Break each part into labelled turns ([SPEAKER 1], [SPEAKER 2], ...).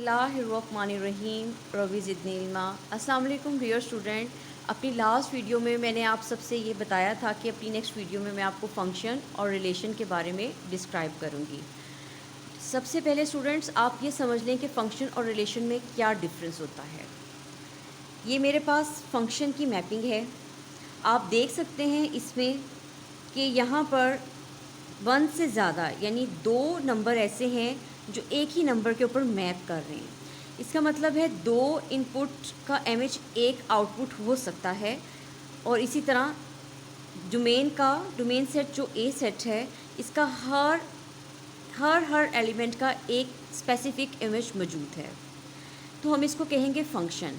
[SPEAKER 1] बिस्मिल्लाहिर्रहमानिर्रहीम रवीज़िदनिल्मा। अस्सलाम वालेकुम डियर स्टूडेंट। अपनी लास्ट वीडियो में मैंने आप सबसे ये बताया था कि अपनी नेक्स्ट वीडियो में मैं आपको फ़ंक्शन और रिलेशन के बारे में डिस्क्राइब करूँगी। सबसे पहले स्टूडेंट्स आप ये समझ लें कि फ़ंक्शन और रिलेशन में क्या डिफरेंस होता है। ये मेरे पास फ़ंक्शन की मैपिंग है। आप देख सकते हैं इसमें कि यहाँ पर 1 से ज़्यादा यानी 2 नंबर ऐसे हैं जो एक ही नंबर के ऊपर मैप कर रहे हैं। इसका मतलब है 2 इनपुट का इमेज एक आउटपुट हो सकता है। और इसी तरह डोमेन सेट जो ए सेट है, इसका हर एलिमेंट का एक स्पेसिफिक इमेज मौजूद है, तो हम इसको कहेंगे फ़ंक्शन।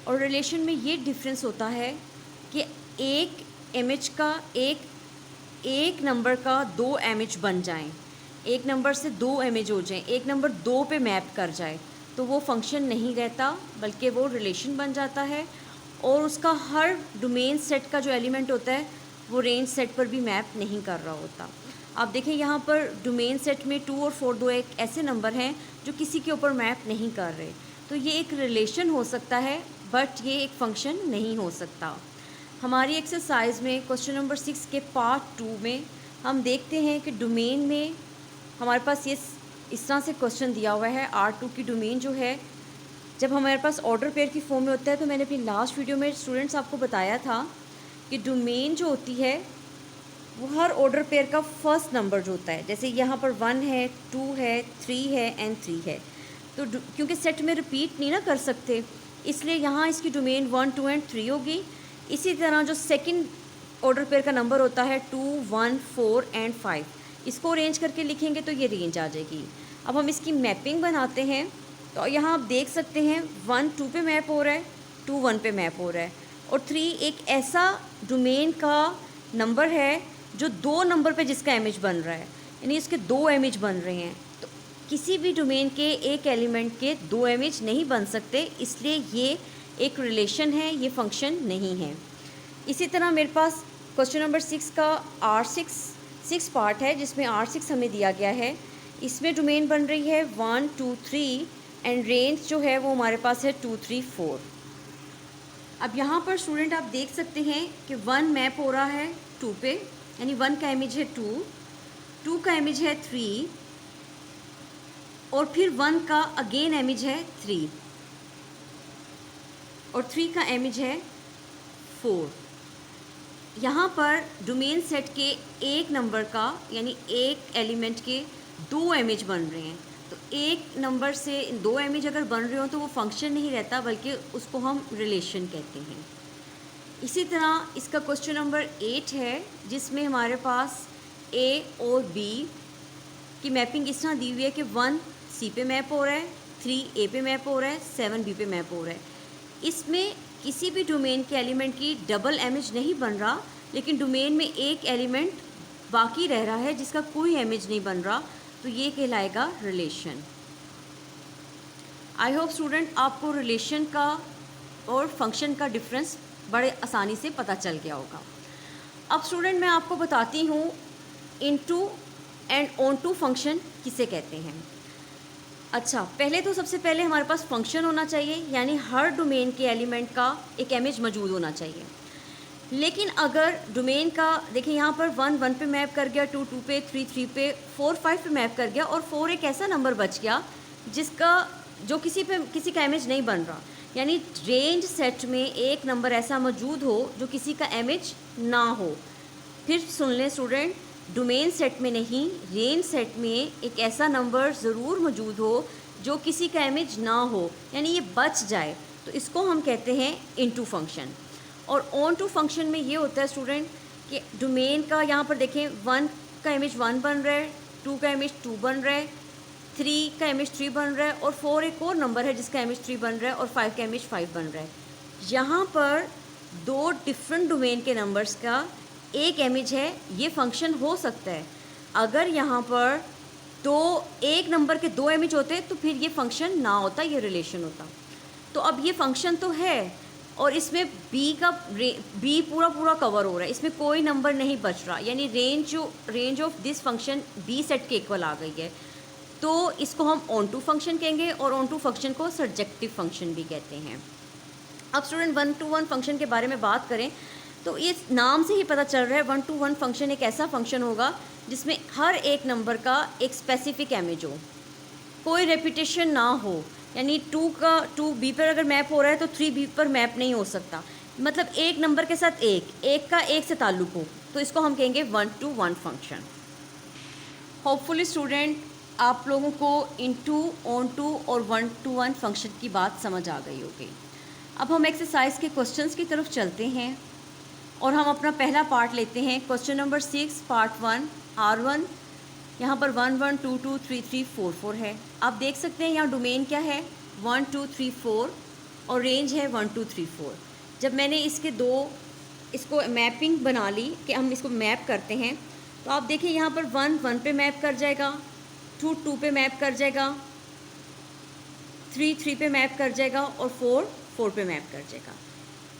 [SPEAKER 1] और रिलेशन में ये डिफरेंस होता है कि एक इमेज का एक नंबर का 2 इमेज बन जाएं, एक नंबर से 2 इमेज हो जाएं, एक नंबर 2 पे मैप कर जाए, तो वो फंक्शन नहीं रहता बल्कि वो रिलेशन बन जाता है। और उसका हर डोमेन सेट का जो एलिमेंट होता है वो रेंज सेट पर भी मैप नहीं कर रहा होता। आप देखें यहाँ पर डोमेन सेट में 2 और 4 दो एक ऐसे नंबर हैं जो किसी के ऊपर मैप नहीं कर रहे, तो ये एक रिलेशन हो सकता है बट ये एक फ़ंक्शन नहीं हो सकता। हमारी एक्सरसाइज में क्वेश्चन नंबर 6 के पार्ट 2 में हम देखते हैं कि डोमेन में हमारे पास ये इस तरह से क्वेश्चन दिया हुआ है। R2 की डोमेन जो है, जब हमारे पास ऑर्डर पेयर की फॉर्म में होता है, तो मैंने अपनी लास्ट वीडियो में स्टूडेंट्स आपको बताया था कि डोमेन जो होती है वो हर ऑर्डर पेयर का फर्स्ट नंबर जो होता है, जैसे यहाँ पर 1 है, 2 है, 3 है एंड 3 है, तो क्योंकि सेट में रिपीट नहीं ना कर सकते, इसलिए यहाँ इसकी डोमेन 1, 2 एंड 3 होगी। इसी तरह जो सेकंड ऑर्डर पेयर का नंबर होता है 2, 1, 4 एंड 5, इसको अरेंज करके लिखेंगे तो ये रेंज आ जाएगी। अब हम इसकी मैपिंग बनाते हैं, तो यहाँ आप देख सकते हैं 1 2 पे मैप हो रहा है, 2 1 पे मैप हो रहा है, और 3 एक ऐसा डोमेन का नंबर है जो 2 नंबर पे जिसका इमेज बन रहा है, यानी इसके 2 इमेज बन रहे हैं। तो किसी भी डोमेन के एक एलिमेंट के 2 इमेज नहीं बन सकते, इसलिए ये एक रिलेशन है, ये फंक्शन नहीं है। इसी तरह मेरे पास क्वेश्चन नंबर 6 का R6 पार्ट है, जिसमें R6 हमें दिया गया है। इसमें डोमेन बन रही है 1 2 3 एंड रेंज जो है वो हमारे पास है 2 3 4। अब यहाँ पर स्टूडेंट आप देख सकते हैं कि 1 मैप हो रहा है 2 पे, यानी 1 का इमेज है 2, 2 का इमेज है 3 और फिर 1 का अगेन इमेज है 3 और 3 का इमेज है 4। यहाँ पर डोमेन सेट के एक नंबर का यानी एक एलिमेंट के 2 इमेज बन रहे हैं, तो एक नंबर से 2 इमेज अगर बन रहे हो तो वो फंक्शन नहीं रहता बल्कि उसको हम रिलेशन कहते हैं। इसी तरह इसका क्वेश्चन नंबर 8 है, जिसमें हमारे पास A और B की मैपिंग इस तरह दी हुई है कि 1 C पे मैप हो रहा है, 3 A पे मैप हो रहा है, 7 B पे मैप हो रहा है। इसमें किसी भी डोमेन के एलिमेंट की डबल इमेज नहीं बन रहा, लेकिन डोमेन में एक एलिमेंट बाकी रह रहा है जिसका कोई इमेज नहीं बन रहा, तो ये कहलाएगा रिलेशन। आई होप स्टूडेंट आपको रिलेशन का और फंक्शन का डिफरेंस बड़े आसानी से पता चल गया होगा। अब स्टूडेंट मैं आपको बताती हूँ इनटू एंड ऑनटू फंक्शन किसे कहते हैं। अच्छा, पहले तो सबसे पहले हमारे पास फंक्शन होना चाहिए, यानी हर डोमेन के एलिमेंट का एक इमेज मौजूद होना चाहिए। लेकिन अगर डोमेन का देखिए यहाँ पर 1 1 पे मैप कर गया, 2 2 पे, 3 3 पे, 4 5 पे मैप कर गया, और 4 एक ऐसा नंबर बच गया जो किसी का इमेज नहीं बन रहा, यानी रेंज सेट में एक नंबर ऐसा मौजूद हो जो किसी का इमेज ना हो। फिर सुन लें स्टूडेंट, डोमेन सेट में नहीं, रेंज सेट में एक ऐसा नंबर ज़रूर मौजूद हो जो किसी का इमेज ना हो, यानी ये बच जाए, तो इसको हम कहते हैं इनटू फंक्शन। और ऑन टू फंक्शन में ये होता है स्टूडेंट कि डोमेन का यहाँ पर देखें 1 का इमेज 1 बन रहा है, 2 का इमेज 2 बन रहा है, 3 का इमेज 3 बन रहा है, और 4 एक और नंबर है जिसका इमेज 3 बन रहा है, और 5 का इमेज 5 बन रहा है। यहाँ पर 2 डिफरेंट डोमेन के नंबर्स का एक इमेज है, ये फंक्शन हो सकता है। अगर यहाँ पर एक नंबर के 2 इमेज होते तो फिर ये फंक्शन ना होता, ये रिलेशन होता। तो अब ये फंक्शन तो है और इसमें बी पूरा कवर हो रहा है, इसमें कोई नंबर नहीं बच रहा, यानी range of this function B set के इक्वल आ गई है। तो इसको हम ऑन टू फंक्शन कहेंगे और ऑन टू फंक्शन को सर्जेक्टिव फंक्शन भी कहते हैं। अब स्टूडेंट 1-to-1 फंक्शन के बारे में बात करें तो इस नाम से ही पता चल रहा है 1-to-1 फंक्शन एक ऐसा फंक्शन होगा जिसमें हर एक नंबर का एक स्पेसिफिक इमेज हो, कोई रेपिटेशन ना हो। यानी 2 का 2b पर अगर मैप हो रहा है तो 3b पर मैप नहीं हो सकता, मतलब एक नंबर के साथ एक का एक से ताल्लुक़ हो, तो इसको हम कहेंगे 1-to-1 फंक्शन। होपफुली स्टूडेंट आप लोगों को इनटू, ऑन टू और 1-to-1 फंक्शन की बात समझ आ गई होगी। अब हम एक्सरसाइज के क्वेश्चंस की तरफ चलते हैं और हम अपना पहला पार्ट लेते हैं। Question number 6 part 1 R1। यहाँ पर 1 1 2 2 3 3 4 4 है। आप देख सकते हैं यहाँ डोमेन क्या है 1 2 3 4 और रेंज है 1 2 3 4। जब मैंने इसको मैपिंग बना ली कि हम इसको मैप करते हैं, तो आप देखिए यहाँ पर 1 1 पे मैप कर जाएगा, 2 2 पे मैप कर जाएगा, 3 3 पे मैप कर जाएगा और 4 4 पे मैप कर जाएगा।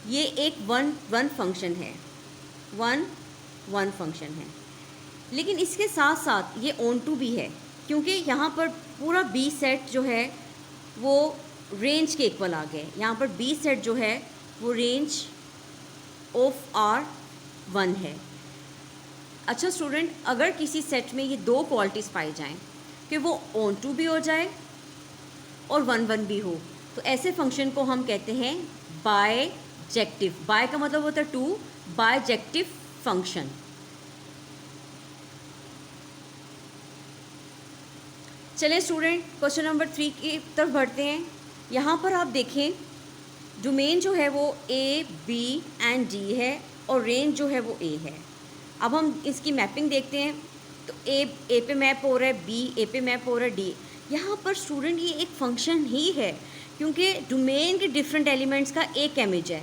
[SPEAKER 1] ये एक 1-1 फंक्शन है, 1-1 फंक्शन है। लेकिन इसके साथ साथ ये ऑन टू भी है, क्योंकि यहाँ पर पूरा बी सेट जो है वो रेंज के इक्वल आ गया। यहाँ पर बी सेट जो है वो रेंज ऑफ R1 है। अच्छा स्टूडेंट, अगर किसी सेट में ये दो क्वालिटीज़ पाई जाएं कि वो ऑन टू भी हो जाए और 1-1 भी हो, तो ऐसे फंक्शन को हम कहते हैं बायजेक्टिव। बाय का मतलब होता है टू, बायजेक्टिव फंक्शन। चलिए स्टूडेंट क्वेश्चन नंबर 3 की तरफ बढ़ते हैं। यहाँ पर आप देखें डोमेन जो है वो A, B एंड D है और रेंज जो है वो A है। अब हम इसकी मैपिंग देखते हैं तो A पे मैप हो रहा है, B A पे मैप हो रहा है, D। यहाँ पर स्टूडेंट ये एक फंक्शन ही है, क्योंकि डोमेन के डिफरेंट एलिमेंट्स का एक इमेज है,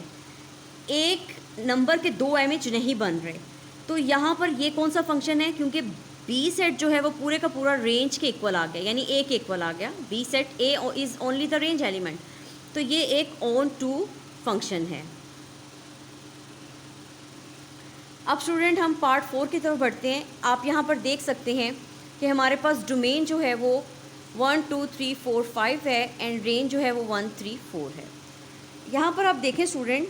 [SPEAKER 1] एक नंबर के दो इमेज नहीं बन रहे। तो यहाँ पर ये कौन सा फंक्शन है, क्योंकि बी सेट जो है वो पूरे का पूरा रेंज के इक्वल आ गया, यानी ए के इक्वल आ गया। B set A is only the range element, तो ये एक ऑन टू फंक्शन है। अब स्टूडेंट हम पार्ट 4 की तरफ बढ़ते हैं। आप यहाँ पर देख सकते हैं कि हमारे पास डोमेन जो है वो 1 2 3 4 5 है एंड रेंज जो है वो 1 3 4 है। यहाँ पर आप देखें स्टूडेंट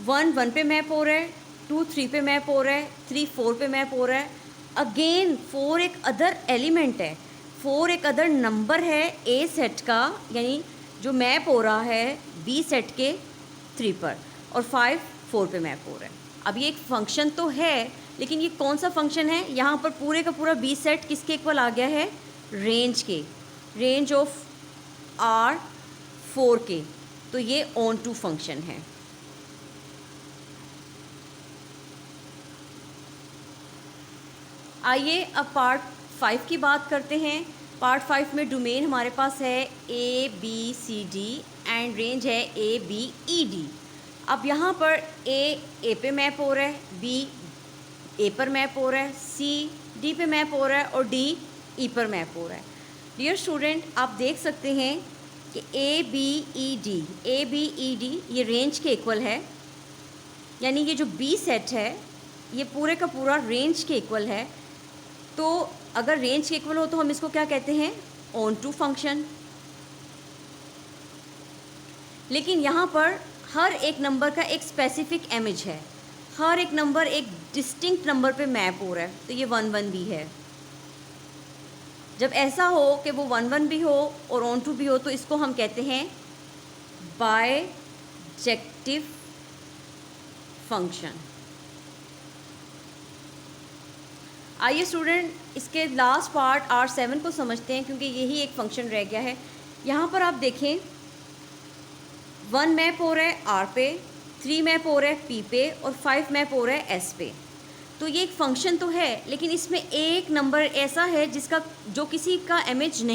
[SPEAKER 1] 1 1 पे मैप हो रहा है, 2 3 पे मैप हो रहा है, 3 4 पे मैप हो रहा है। अगेन 4 एक अदर एलिमेंट है, 4 एक अदर नंबर है ए सेट का, यानी जो मैप हो रहा है बी सेट के 3 पर, और 5 4 पे मैप हो रहा है। अब ये एक फंक्शन तो है, लेकिन ये कौन सा फंक्शन है, यहाँ पर पूरे का पूरा बी सेट किसके इक्वल आ गया है, रेंज के, रेंज ऑफ R4 के। तो ये ऑन टू फंक्शन है। आइए अब पार्ट 5 की बात करते हैं। पार्ट 5 में डोमेन हमारे पास है A B C D and range है A B E D। अब यहाँ पर A पे मैप हो रहा है, B A पर मैप हो रहा है, C D पे मैप हो रहा है और D E पर मैप हो रहा है। डियर स्टूडेंट, आप देख सकते हैं कि A B E D ये रेंज के इक्वल है, यानी ये जो B सेट है ये पूरे का पूरा रेंज के इक्वल है। तो अगर रेंज के इक्वल हो तो हम इसको क्या कहते हैं, ऑन टू फंक्शन। लेकिन यहाँ पर हर एक नंबर का एक स्पेसिफिक इमेज है, हर एक नंबर एक डिस्टिंक्ट नंबर पे मैप हो रहा है, तो ये 1 1 भी है। जब ऐसा हो कि वो 1 1 भी हो और ऑन टू भी हो, तो इसको हम कहते हैं बायजेक्टिव फंक्शन। आइए स्टूडेंट इसके लास्ट पार्ट R7 को समझते हैं, क्योंकि यही एक फंक्शन रह गया है। यहाँ पर आप देखें 1 मैप हो रहा है R पे, 3 मैप हो रहा है P पे और 5 मैप हो रहा है S पे। तो ये एक फंक्शन तो है, लेकिन इसमें एक नंबर ऐसा है जो किसी का इमेज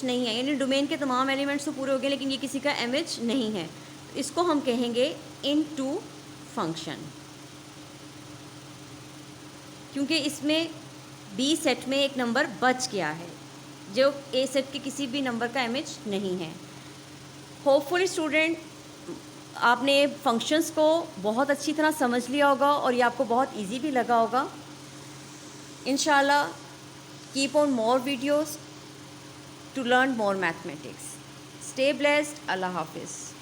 [SPEAKER 1] नहीं है, यानी डोमेन के तमाम एलिमेंट्स तो पूरे हो गए, लेकिन ये किसी का इमेज नहीं है। तो इसको हम कहेंगे इनटू फंक्शन, क्योंकि इसमें बी सेट में एक नंबर बच गया है जो ए सेट के किसी भी नंबर का इमेज नहीं है। होपफुली स्टूडेंट आपने फंक्शंस को बहुत अच्छी तरह समझ लिया होगा और ये आपको बहुत इजी भी लगा होगा। इंशाल्लाह Keep on more videos to learn more mathematics. Stay blessed. Allah Hafiz.